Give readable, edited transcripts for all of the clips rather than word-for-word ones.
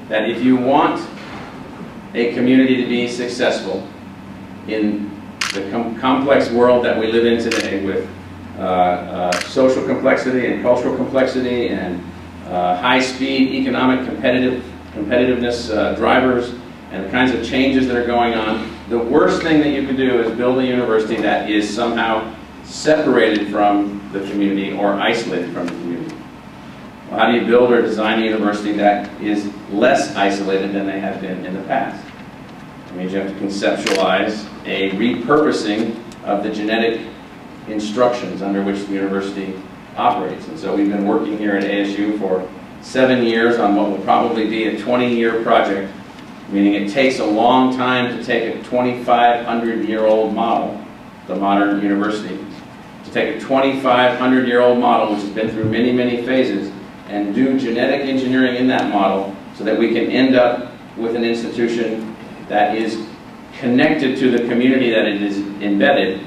that if you want a community to be successful in the complex world that we live in today, with social complexity and cultural complexity and high-speed economic competitiveness drivers and the kinds of changes that are going on, the worst thing that you can do is build a university that is somehow separated from the community or isolated from the community. Well, how do you build or design a university that is less isolated than they have been in the past? It means you have to conceptualize a repurposing of the genetic instructions under which the university operates. And so we've been working here at ASU for 7 years on what will probably be a 20-year project, meaning it takes a long time to take a 2,500-year-old model, the modern university, to take a 2,500-year-old model, which has been through many, many phases, and do genetic engineering in that model so that we can end up with an institution that is connected to the community that it is embedded,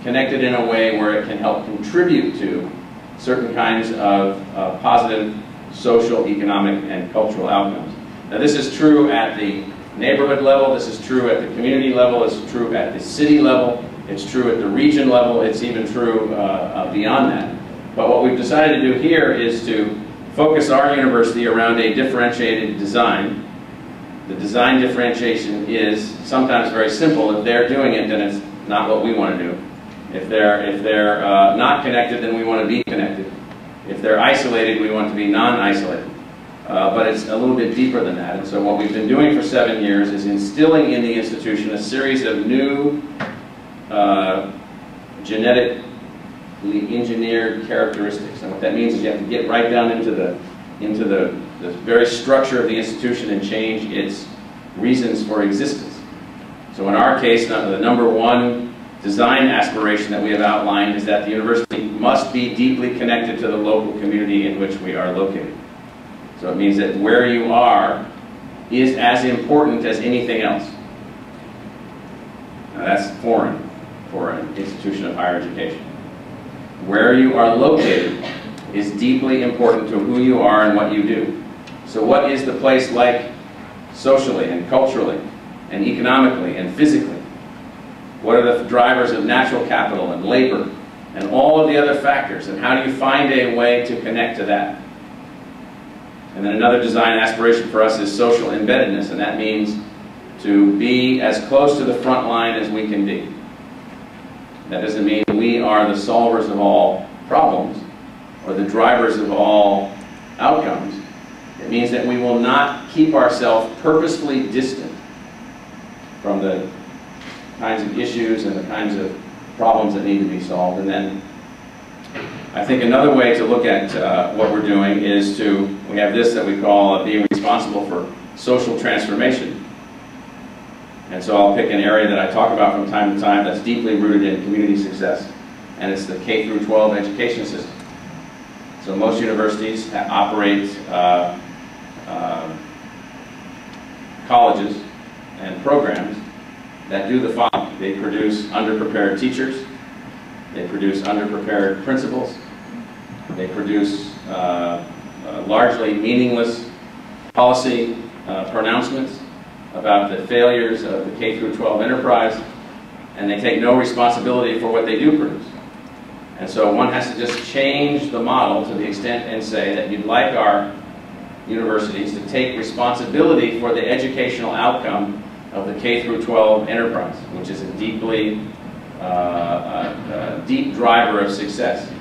connected in a way where it can help contribute to certain kinds of positive social, economic, and cultural outcomes. Now, this is true at the neighborhood level, this is true at the community level, it's true at the city level, it's true at the region level, it's even true beyond that. But what we've decided to do here is to focus our university around a differentiated design. The design differentiation is sometimes very simple. If they're doing it, then it's not what we want to do. If they're not connected, then we want to be connected. If they're isolated, we want to be non-isolated. But it's a little bit deeper than that. And so what we've been doing for 7 years is instilling in the institution a series of new genetically engineered characteristics. And what that means is you have to get right down into the very structure of the institution and change its reasons for existence. So in our case, the number one design aspiration that we have outlined is that the university must be deeply connected to the local community in which we are located. So it means that where you are is as important as anything else. Now that's foreign for an institution of higher education. Where you are located is deeply important to who you are and what you do. So what is the place like socially and culturally and economically and physically? What are the drivers of natural capital and labor and all of the other factors, and how do you find a way to connect to that? And then another design aspiration for us is social embeddedness, and that means to be as close to the front line as we can be. That doesn't mean we are the solvers of all problems or the drivers of all outcomes. It means that we will not keep ourselves purposefully distant from the kinds of issues and the kinds of problems that need to be solved. And then I think another way to look at what we're doing is we have this that we call being responsible for social transformation. And so I'll pick an area that I talk about from time to time that's deeply rooted in community success, and it's the K through 12 education system. So most universities operate colleges and programs that do the following. They produce underprepared teachers, they produce underprepared principals, they produce largely meaningless policy pronouncements about the failures of the K through 12 enterprise, and they take no responsibility for what they do produce. And so one has to just change the model to the extent and say that you'd like our universities to take responsibility for the educational outcome of the K through 12 enterprise, which is a deep driver of success.